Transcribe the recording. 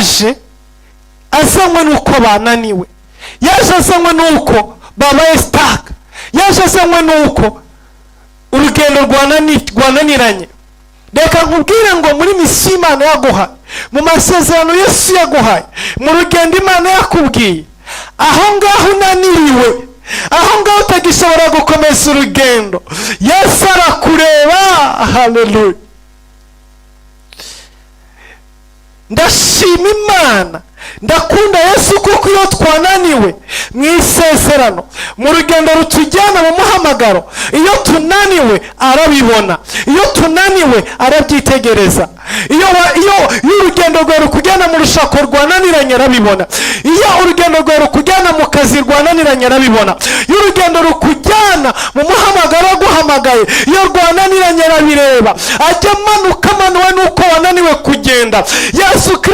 yaje azanywe nuko bananiwe, yaje azanywe nuko babaye stuck, yaje azanywe nuko urugendo rwananiranye. Reka nkubwire ngo muri misiyo Imana yaguhaye, mu masezerano Yesu yaguhaye, mu rugendo Imana yakubwiye, aho ngaho unaniriwe, aho ngaho utagishobora gukomeza urugendo, Yesu arakureba. Haleluya. Ndashima Imana, ndakunda Yesu kuko iyo twananiwe mu isezerano, mu rugendo rutujyana mu muhamagaro, iyo tunaniwe arabibona, iyo tunaniwe arabyitegereza, iyo urugendo rwawe rukujyana mu rushako rwananiranye arabibona, iyo urugendo rwawe rukujyana mu kazi rwananiranye arabibona, iyo urugendo rukujyana mu muhamagaro aguhamagaye iyo rwananiranye arabireba, ajya amanuka amanuwe nuko wananiwe kugenda. Yesu Kristo